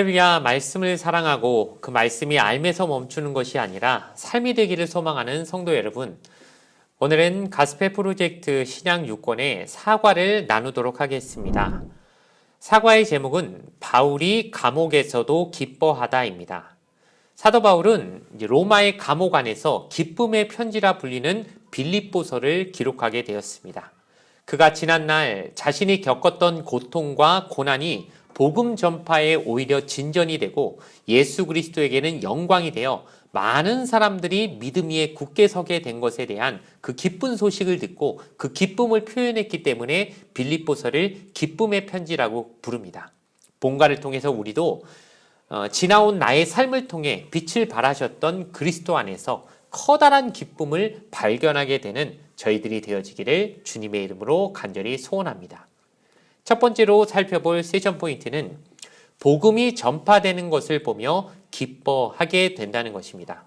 할렐루야, 말씀을 사랑하고 그 말씀이 알면서 멈추는 것이 아니라 삶이 되기를 소망하는 성도 여러분, 오늘은 가스펠 프로젝트 신약 6권의 사과를 나누도록 하겠습니다. 사과의 제목은 바울이 감옥에서도 기뻐하다입니다. 사도 바울은 로마의 감옥 안에서 기쁨의 편지라 불리는 빌립보서를 기록하게 되었습니다. 그가 지난날 자신이 겪었던 고통과 고난이 복음 전파에 오히려 진전이 되고 예수 그리스도에게는 영광이 되어 많은 사람들이 믿음 위에 굳게 서게 된 것에 대한 그 기쁜 소식을 듣고 그 기쁨을 표현했기 때문에 빌립보서를 기쁨의 편지라고 부릅니다. 본가를 통해서 우리도 지나온 나의 삶을 통해 빛을 발하셨던 그리스도 안에서 커다란 기쁨을 발견하게 되는 저희들이 되어지기를 주님의 이름으로 간절히 소원합니다. 첫 번째로 살펴볼 세션 포인트는 복음이 전파되는 것을 보며 기뻐하게 된다는 것입니다.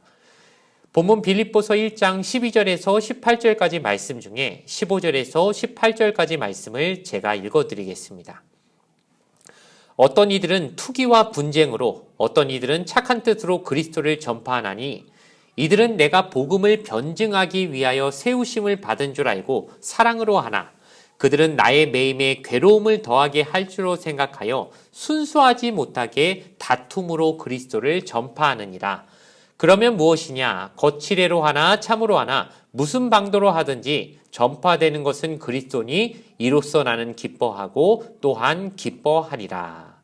본문 빌립보서 1장 12절에서 18절까지 말씀 중에 15절에서 18절까지 말씀을 제가 읽어드리겠습니다. 어떤 이들은 투기와 분쟁으로, 어떤 이들은 착한 뜻으로 그리스도를 전파하나니 이들은 내가 복음을 변증하기 위하여 세우심을 받은 줄 알고 사랑으로 하나, 그들은 나의 매임에 괴로움을 더하게 할 줄로 생각하여 순수하지 못하게 다툼으로 그리스도를 전파하느니라. 그러면 무엇이냐? 거칠애로 하나 참으로 하나 무슨 방도로 하든지 전파되는 것은 그리스도니 이로써 나는 기뻐하고 또한 기뻐하리라.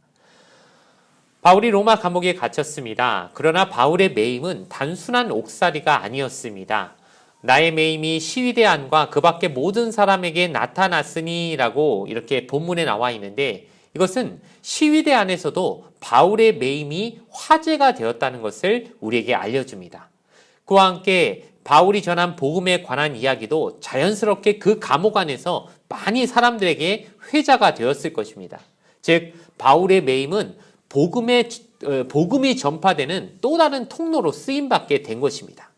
바울이 로마 감옥에 갇혔습니다. 그러나 바울의 매임은 단순한 옥살이가 아니었습니다. 나의 매임이 시위대 안과 그 밖의 모든 사람에게 나타났으니 라고 이렇게 본문에 나와 있는데, 이것은 시위대 안에서도 바울의 매임이 화제가 되었다는 것을 우리에게 알려줍니다. 그와 함께 바울이 전한 복음에 관한 이야기도 자연스럽게 그 감옥 안에서 많이 사람들에게 회자가 되었을 것입니다. 즉 바울의 매임은 복음이 전파되는 또 다른 통로로 쓰임받게 된 것입니다.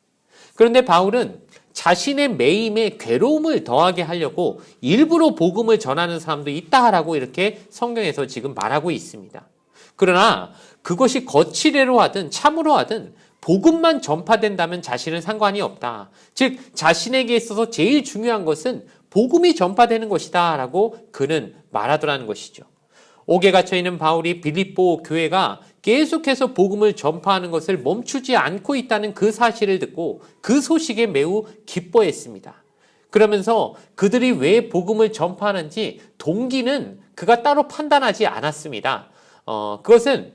그런데 바울은 자신의 매임에 괴로움을 더하게 하려고 일부러 복음을 전하는 사람도 있다라고 이렇게 성경에서 지금 말하고 있습니다. 그러나 그것이 거칠애로 하든 참으로 하든 복음만 전파된다면 자신은 상관이 없다. 즉 자신에게 있어서 제일 중요한 것은 복음이 전파되는 것이다 라고 그는 말하더라는 것이죠. 옥에 갇혀있는 바울이 빌립보 교회가 계속해서 복음을 전파하는 것을 멈추지 않고 있다는 그 사실을 듣고 그 소식에 매우 기뻐했습니다. 그러면서 그들이 왜 복음을 전파하는지 동기는 그가 따로 판단하지 않았습니다. 그것은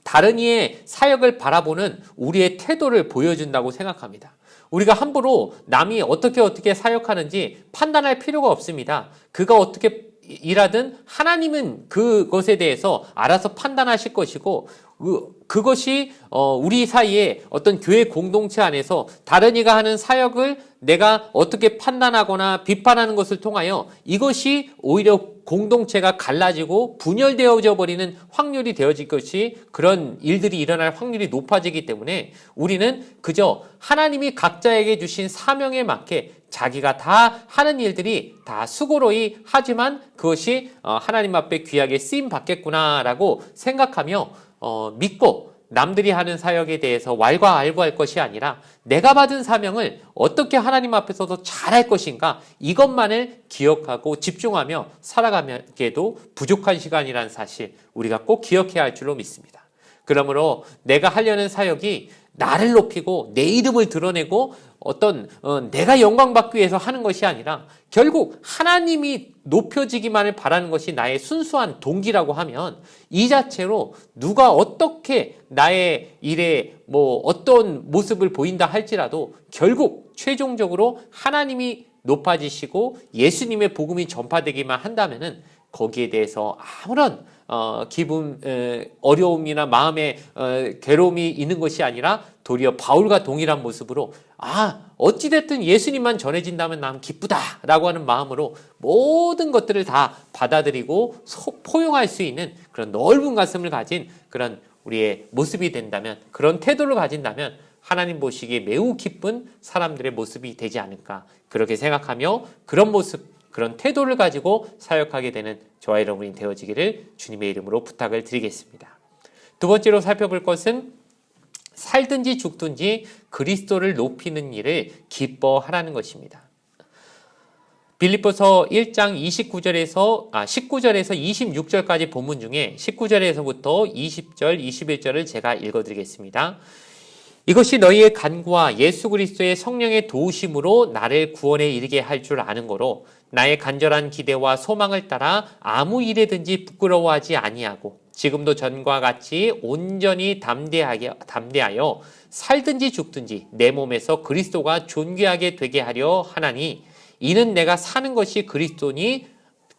다른 이의 사역을 바라보는 우리의 태도를 보여준다고 생각합니다. 우리가 함부로 남이 어떻게 사역하는지 판단할 필요가 없습니다. 그가 어떻게 일하든 하나님은 그것에 대해서 알아서 판단하실 것이고, 그것이 우리 사이에 어떤 교회 공동체 안에서 다른 이가 하는 사역을 내가 어떻게 판단하거나 비판하는 것을 통하여 이것이 오히려 공동체가 갈라지고 분열되어져 버리는 확률이 되어질 것이, 그런 일들이 일어날 확률이 높아지기 때문에 우리는 그저 하나님이 각자에게 주신 사명에 맞게 자기가 다 하는 일들이 다 수고로이 하지만 그것이 하나님 앞에 귀하게 쓰임 받겠구나라고 생각하며 믿고 남들이 하는 사역에 대해서 왈가왈부할 것이 아니라 내가 받은 사명을 어떻게 하나님 앞에서도 잘할 것인가, 이것만을 기억하고 집중하며 살아가기에도 부족한 시간이라는 사실 우리가 꼭 기억해야 할 줄로 믿습니다. 그러므로 내가 하려는 사역이 나를 높이고 내 이름을 드러내고 내가 영광받기 위해서 하는 것이 아니라 결국 하나님이 높여지기만을 바라는 것이 나의 순수한 동기라고 하면 이 자체로 누가 어떻게 나의 일에 어떤 모습을 보인다 할지라도 결국 최종적으로 하나님이 높아지시고 예수님의 복음이 전파되기만 한다면은 거기에 대해서 아무런 어려움이나 마음의 괴로움이 있는 것이 아니라 도리어 바울과 동일한 모습으로 어찌됐든 예수님만 전해진다면 난 기쁘다라고 하는 마음으로 모든 것들을 다 받아들이고 포용할 수 있는 그런 넓은 가슴을 가진 그런 우리의 모습이 된다면, 그런 태도를 가진다면 하나님 보시기에 매우 기쁜 사람들의 모습이 되지 않을까, 그렇게 생각하며 그런 모습, 그런 태도를 가지고 사역하게 되는 저와 여러분이 되어지기를 주님의 이름으로 부탁을 드리겠습니다. 두 번째로 살펴볼 것은 살든지 죽든지 그리스도를 높이는 일을 기뻐하라는 것입니다. 빌립보서 1장 19절에서 26절까지 본문 중에 19절에서부터 20절, 21절을 제가 읽어드리겠습니다. 이것이 너희의 간구와 예수 그리스도의 성령의 도우심으로 나를 구원에 이르게 할 줄 아는 거로 나의 간절한 기대와 소망을 따라 아무 일에든지 부끄러워하지 아니하고 지금도 전과 같이 온전히 담대하여 살든지 죽든지 내 몸에서 그리스도가 존귀하게 되게 하려 하나니 이는 내가 사는 것이 그리스도니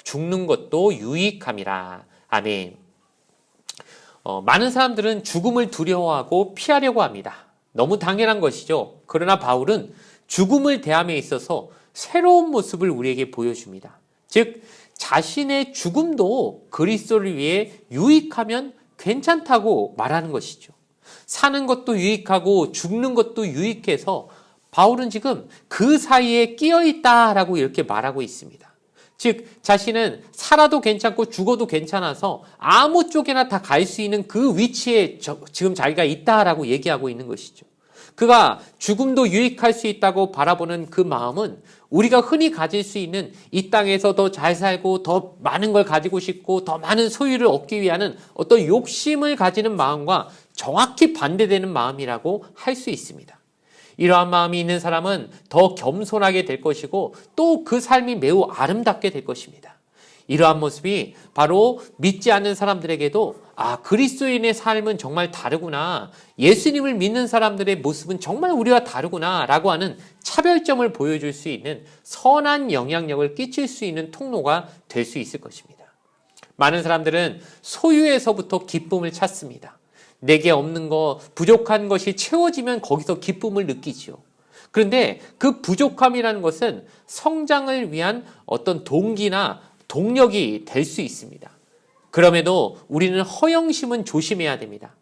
죽는 것도 유익함이라. 아멘. 많은 사람들은 죽음을 두려워하고 피하려고 합니다. 너무 당연한 것이죠. 그러나 바울은 죽음을 대함에 있어서 새로운 모습을 우리에게 보여줍니다. 즉 자신의 죽음도 그리스도를 위해 유익하면 괜찮다고 말하는 것이죠. 사는 것도 유익하고 죽는 것도 유익해서 바울은 지금 그 사이에 끼어 있다라고 이렇게 말하고 있습니다. 즉 자신은 살아도 괜찮고 죽어도 괜찮아서 아무 쪽에나 다 갈 수 있는 그 위치에 지금 자기가 있다라고 얘기하고 있는 것이죠. 그가 죽음도 유익할 수 있다고 바라보는 그 마음은 우리가 흔히 가질 수 있는 이 땅에서 더 잘 살고 더 많은 걸 가지고 싶고 더 많은 소유를 얻기 위한 어떤 욕심을 가지는 마음과 정확히 반대되는 마음이라고 할 수 있습니다. 이러한 마음이 있는 사람은 더 겸손하게 될 것이고 또 그 삶이 매우 아름답게 될 것입니다. 이러한 모습이 바로 믿지 않는 사람들에게도 그리스도인의 삶은 정말 다르구나. 예수님을 믿는 사람들의 모습은 정말 우리와 다르구나 라고 하는 차별점을 보여줄 수 있는 선한 영향력을 끼칠 수 있는 통로가 될 수 있을 것입니다. 많은 사람들은 소유에서부터 기쁨을 찾습니다. 내게 없는 거, 부족한 것이 채워지면 거기서 기쁨을 느끼지요. 그런데 그 부족함이라는 것은 성장을 위한 어떤 동기나 동력이 될 수 있습니다. 그럼에도 우리는 허영심은 조심해야 됩니다.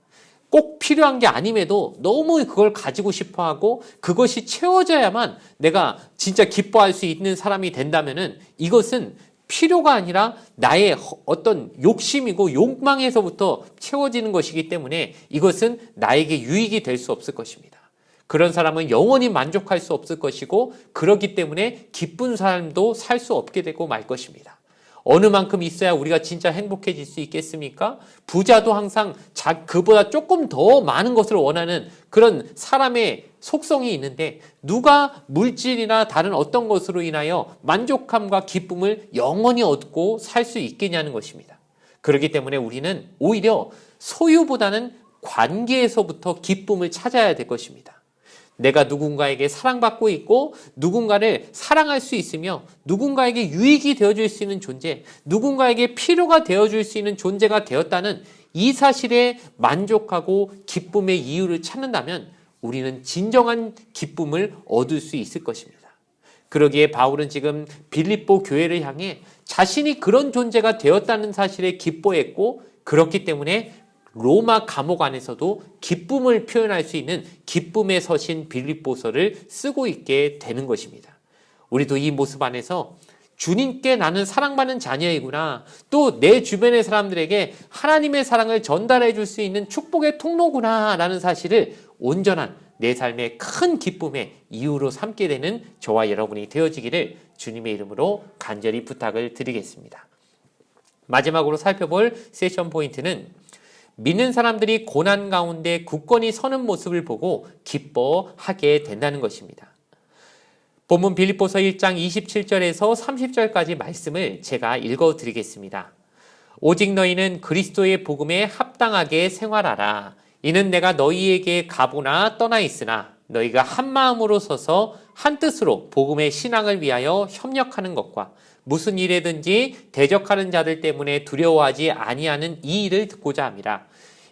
꼭 필요한 게 아님에도 너무 그걸 가지고 싶어 하고 그것이 채워져야만 내가 진짜 기뻐할 수 있는 사람이 된다면은 이것은 필요가 아니라 나의 어떤 욕심이고 욕망에서부터 채워지는 것이기 때문에 이것은 나에게 유익이 될 수 없을 것입니다. 그런 사람은 영원히 만족할 수 없을 것이고 그렇기 때문에 기쁜 삶도 살 수 없게 되고 말 것입니다. 어느 만큼 있어야 우리가 진짜 행복해질 수 있겠습니까? 부자도 항상 그보다 조금 더 많은 것을 원하는 그런 사람의 속성이 있는데 누가 물질이나 다른 어떤 것으로 인하여 만족함과 기쁨을 영원히 얻고 살 수 있겠냐는 것입니다. 그렇기 때문에 우리는 오히려 소유보다는 관계에서부터 기쁨을 찾아야 될 것입니다. 내가 누군가에게 사랑받고 있고 누군가를 사랑할 수 있으며 누군가에게 유익이 되어줄 수 있는 존재, 누군가에게 필요가 되어줄 수 있는 존재가 되었다는 이 사실에 만족하고 기쁨의 이유를 찾는다면 우리는 진정한 기쁨을 얻을 수 있을 것입니다. 그러기에 바울은 지금 빌립보 교회를 향해 자신이 그런 존재가 되었다는 사실에 기뻐했고 그렇기 때문에 로마 감옥 안에서도 기쁨을 표현할 수 있는 기쁨의 서신 빌립보서를 쓰고 있게 되는 것입니다. 우리도 이 모습 안에서 주님께 나는 사랑받는 자녀이구나. 또 내 주변의 사람들에게 하나님의 사랑을 전달해 줄 수 있는 축복의 통로구나 라는 사실을 온전한 내 삶의 큰 기쁨의 이유로 삼게 되는 저와 여러분이 되어지기를 주님의 이름으로 간절히 부탁을 드리겠습니다. 마지막으로 살펴볼 세션 포인트는 믿는 사람들이 고난 가운데 굳건히 서는 모습을 보고 기뻐하게 된다는 것입니다. 본문 빌립보서 1장 27절에서 30절까지 말씀을 제가 읽어드리겠습니다. 오직 너희는 그리스도의 복음에 합당하게 생활하라. 이는 내가 너희에게 가보나 떠나 있으나 너희가 한 마음으로 서서 한 뜻으로 복음의 신앙을 위하여 협력하는 것과 무슨 일에든지 대적하는 자들 때문에 두려워하지 아니하는 이 일을 듣고자 함이라.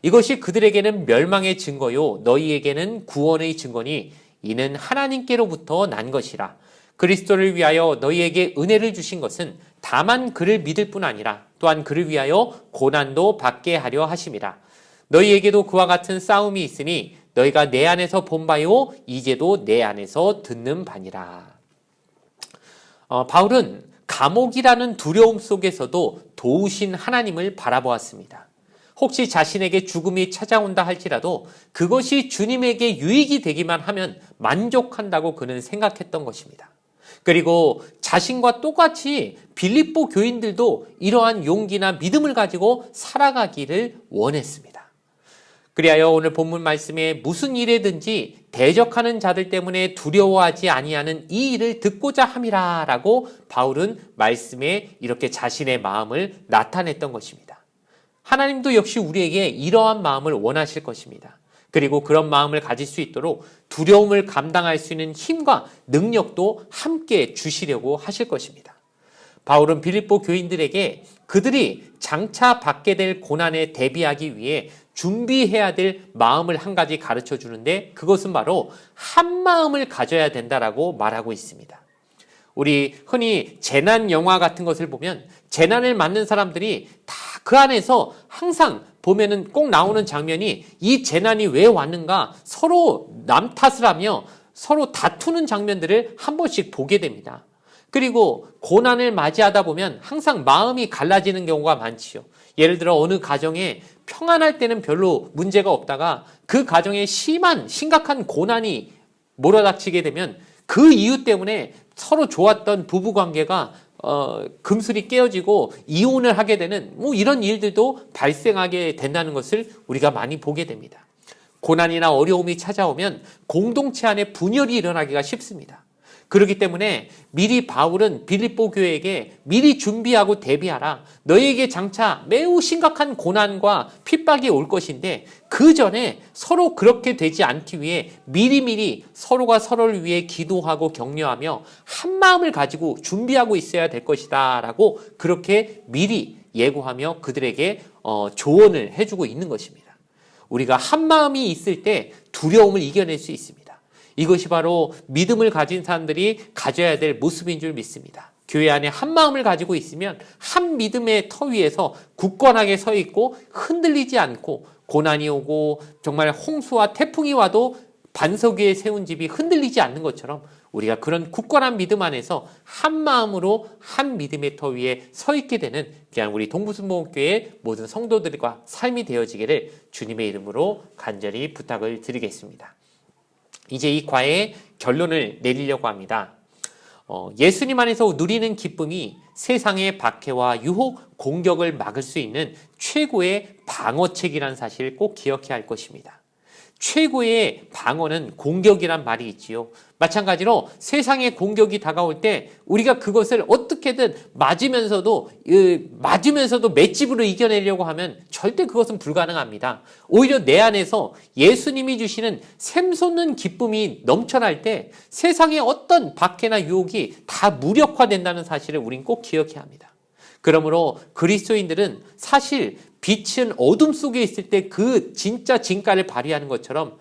이것이 그들에게는 멸망의 증거요 너희에게는 구원의 증거니 이는 하나님께로부터 난 것이라. 그리스도를 위하여 너희에게 은혜를 주신 것은 다만 그를 믿을 뿐 아니라 또한 그를 위하여 고난도 받게 하려 하심이라. 너희에게도 그와 같은 싸움이 있으니 너희가 내 안에서 본 바요 이제도 내 안에서 듣는 바니라. 바울은 감옥이라는 두려움 속에서도 도우신 하나님을 바라보았습니다. 혹시 자신에게 죽음이 찾아온다 할지라도 그것이 주님에게 유익이 되기만 하면 만족한다고 그는 생각했던 것입니다. 그리고 자신과 똑같이 빌립보 교인들도 이러한 용기나 믿음을 가지고 살아가기를 원했습니다. 그리하여 오늘 본문 말씀에 무슨 일에든지 대적하는 자들 때문에 두려워하지 아니하는 이 일을 듣고자 함이라 라고 바울은 말씀에 이렇게 자신의 마음을 나타냈던 것입니다. 하나님도 역시 우리에게 이러한 마음을 원하실 것입니다. 그리고 그런 마음을 가질 수 있도록 두려움을 감당할 수 있는 힘과 능력도 함께 주시려고 하실 것입니다. 바울은 빌립보 교인들에게 그들이 장차 받게 될 고난에 대비하기 위해 준비해야 될 마음을 한 가지 가르쳐 주는데 그것은 바로 한 마음을 가져야 된다라고 말하고 있습니다. 우리 흔히 재난 영화 같은 것을 보면 재난을 맞는 사람들이 다 그 안에서 항상 보면은 꼭 나오는 장면이 이 재난이 왜 왔는가 서로 남 탓을 하며 서로 다투는 장면들을 한 번씩 보게 됩니다. 그리고 고난을 맞이하다 보면 항상 마음이 갈라지는 경우가 많지요. 예를 들어 어느 가정에 평안할 때는 별로 문제가 없다가 그 가정에 심각한 고난이 몰아닥치게 되면 그 이유 때문에 서로 좋았던 부부관계가 금슬이 깨어지고 이혼을 하게 되는 이런 일들도 발생하게 된다는 것을 우리가 많이 보게 됩니다. 고난이나 어려움이 찾아오면 공동체 안에 분열이 일어나기가 쉽습니다. 그렇기 때문에 미리 바울은 빌립보 교회에게 미리 준비하고 대비하라. 너희에게 장차 매우 심각한 고난과 핍박이 올 것인데 그 전에 서로 그렇게 되지 않기 위해 미리미리 서로가 서로를 위해 기도하고 격려하며 한 마음을 가지고 준비하고 있어야 될 것이다 라고 그렇게 미리 예고하며 그들에게 조언을 해주고 있는 것입니다. 우리가 한 마음이 있을 때 두려움을 이겨낼 수 있습니다. 이것이 바로 믿음을 가진 사람들이 가져야 될 모습인 줄 믿습니다. 교회 안에 한 마음을 가지고 있으면 한 믿음의 터 위에서 굳건하게 서 있고 흔들리지 않고 고난이 오고 정말 홍수와 태풍이 와도 반석 위에 세운 집이 흔들리지 않는 것처럼 우리가 그런 굳건한 믿음 안에서 한 마음으로 한 믿음의 터 위에 서 있게 되는 그냥 우리 동부순복음교회 모든 성도들과 삶이 되어지기를 주님의 이름으로 간절히 부탁을 드리겠습니다. 이제 이 과의 결론을 내리려고 합니다. 예수님 안에서 누리는 기쁨이 세상의 박해와 유혹, 공격을 막을 수 있는 최고의 방어책이라는 사실을 꼭 기억해야 할 것입니다. 최고의 방어는 공격이란 말이 있지요. 마찬가지로 세상의 공격이 다가올 때 우리가 그것을 어떻게든 맞으면서도 맷집으로 이겨내려고 하면 절대 그것은 불가능합니다. 오히려 내 안에서 예수님이 주시는 샘솟는 기쁨이 넘쳐날 때 세상의 어떤 박해나 유혹이 다 무력화된다는 사실을 우린 꼭 기억해야 합니다. 그러므로 그리스도인들은 사실 빛은 어둠 속에 있을 때 그 진짜 진가를 발휘하는 것처럼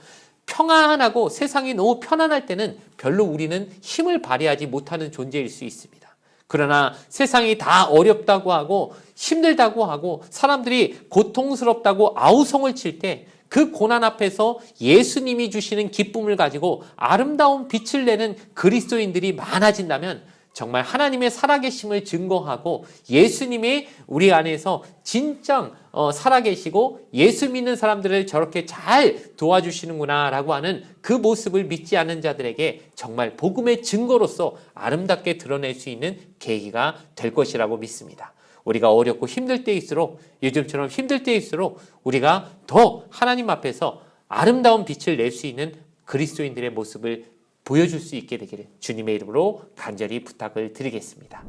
평안하고 세상이 너무 편안할 때는 별로 우리는 힘을 발휘하지 못하는 존재일 수 있습니다. 그러나 세상이 다 어렵다고 하고 힘들다고 하고 사람들이 고통스럽다고 아우성을 칠 때 그 고난 앞에서 예수님이 주시는 기쁨을 가지고 아름다운 빛을 내는 그리스도인들이 많아진다면 정말 하나님의 살아계심을 증거하고 예수님이 우리 안에서 진짜 살아계시고 예수 믿는 사람들을 저렇게 잘 도와주시는구나 라고 하는 그 모습을 믿지 않는 자들에게 정말 복음의 증거로서 아름답게 드러낼 수 있는 계기가 될 것이라고 믿습니다. 우리가 어렵고 힘들 때일수록 요즘처럼 힘들 때일수록 우리가 더 하나님 앞에서 아름다운 빛을 낼 수 있는 그리스도인들의 모습을 보여줄 수 있게 되기를 주님의 이름으로 간절히 부탁을 드리겠습니다.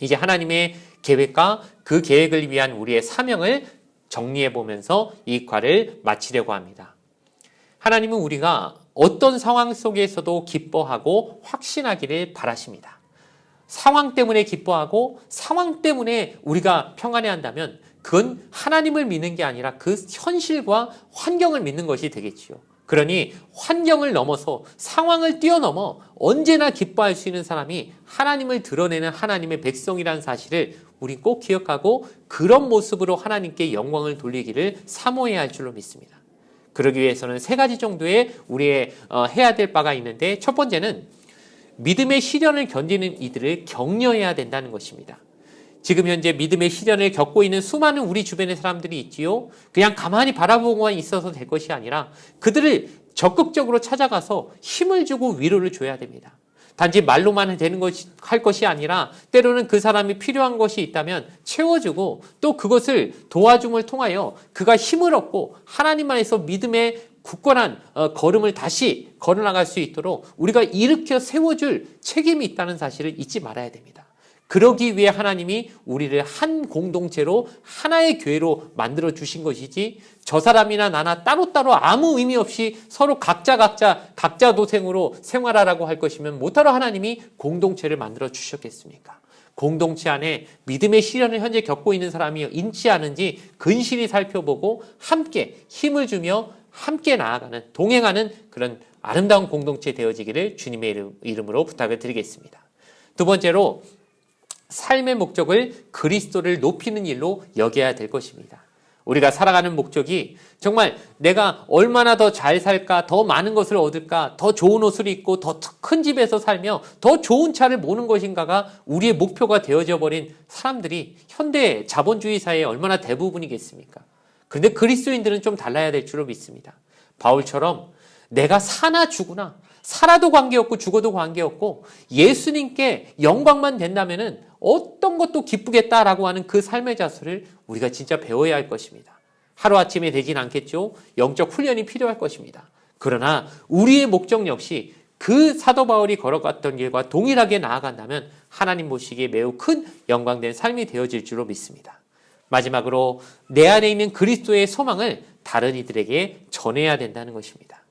이제 하나님의 계획과 그 계획을 위한 우리의 사명을 정리해 보면서 이 과를 마치려고 합니다. 하나님은 우리가 어떤 상황 속에서도 기뻐하고 확신하기를 바라십니다. 상황 때문에 기뻐하고 상황 때문에 우리가 평안해 한다면 그건 하나님을 믿는 게 아니라 그 현실과 환경을 믿는 것이 되겠지요. 그러니 환경을 넘어서 상황을 뛰어넘어 언제나 기뻐할 수 있는 사람이 하나님을 드러내는 하나님의 백성이라는 사실을 우리 꼭 기억하고 그런 모습으로 하나님께 영광을 돌리기를 사모해야 할 줄로 믿습니다. 그러기 위해서는 세 가지 정도의 우리의 해야 될 바가 있는데 첫 번째는 믿음의 시련을 견디는 이들을 격려해야 된다는 것입니다. 지금 현재 믿음의 시련을 겪고 있는 수많은 우리 주변의 사람들이 있지요. 그냥 가만히 바라보고만 있어서 될 것이 아니라 그들을 적극적으로 찾아가서 힘을 주고 위로를 줘야 됩니다. 단지 말로만 되는 것이, 할 것이 아니라 때로는 그 사람이 필요한 것이 있다면 채워주고 또 그것을 도와줌을 통하여 그가 힘을 얻고 하나님 안에서 믿음의 굳건한 걸음을 다시 걸어나갈 수 있도록 우리가 일으켜 세워줄 책임이 있다는 사실을 잊지 말아야 됩니다. 그러기 위해 하나님이 우리를 한 공동체로 하나의 교회로 만들어 주신 것이지 저 사람이나 나나 따로따로 아무 의미 없이 서로 각자 도생으로 생활하라고 할 것이면 못하러 하나님이 공동체를 만들어 주셨겠습니까? 공동체 안에 믿음의 시련을 현재 겪고 있는 사람이 있지 않은지 근실히 살펴보고 함께 힘을 주며 함께 나아가는 동행하는 그런 아름다운 공동체 되어지기를 주님의 이름으로 부탁을 드리겠습니다. 두 번째로 삶의 목적을 그리스도를 높이는 일로 여겨야 될 것입니다. 우리가 살아가는 목적이 정말 내가 얼마나 더 잘 살까, 더 많은 것을 얻을까, 더 좋은 옷을 입고 더 큰 집에서 살며 더 좋은 차를 모는 것인가가 우리의 목표가 되어져 버린 사람들이 현대 자본주의 사회의 얼마나 대부분이겠습니까? 그런데 그리스도인들은 좀 달라야 될 줄로 믿습니다. 바울처럼 내가 사나 죽으나 살아도 관계없고 죽어도 관계없고 예수님께 영광만 된다면은 어떤 것도 기쁘겠다라고 하는 그 삶의 자세를 우리가 진짜 배워야 할 것입니다. 하루아침에 되진 않겠죠. 영적 훈련이 필요할 것입니다. 그러나 우리의 목적 역시 그 사도 바울이 걸어갔던 길과 동일하게 나아간다면 하나님 보시기에 매우 큰 영광된 삶이 되어질 줄로 믿습니다. 마지막으로 내 안에 있는 그리스도의 소망을 다른 이들에게 전해야 된다는 것입니다.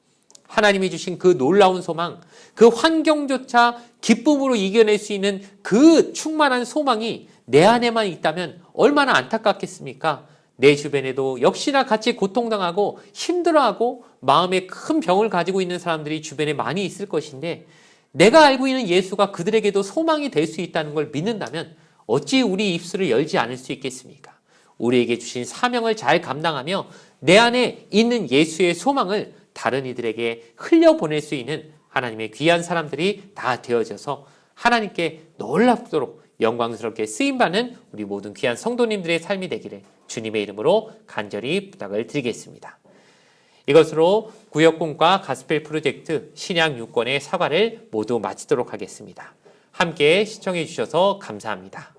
하나님이 주신 그 놀라운 소망, 그 환경조차 기쁨으로 이겨낼 수 있는 그 충만한 소망이 내 안에만 있다면 얼마나 안타깝겠습니까? 내 주변에도 역시나 같이 고통당하고 힘들어하고 마음에 큰 병을 가지고 있는 사람들이 주변에 많이 있을 것인데 내가 알고 있는 예수가 그들에게도 소망이 될 수 있다는 걸 믿는다면 어찌 우리 입술을 열지 않을 수 있겠습니까? 우리에게 주신 사명을 잘 감당하며 내 안에 있는 예수의 소망을 다른 이들에게 흘려보낼 수 있는 하나님의 귀한 사람들이 다 되어져서 하나님께 놀랍도록 영광스럽게 쓰임받는 우리 모든 귀한 성도님들의 삶이 되기를 주님의 이름으로 간절히 부탁을 드리겠습니다. 이것으로 구역공과 가스펠 프로젝트 신약 6권의 사과를 모두 마치도록 하겠습니다. 함께 시청해 주셔서 감사합니다.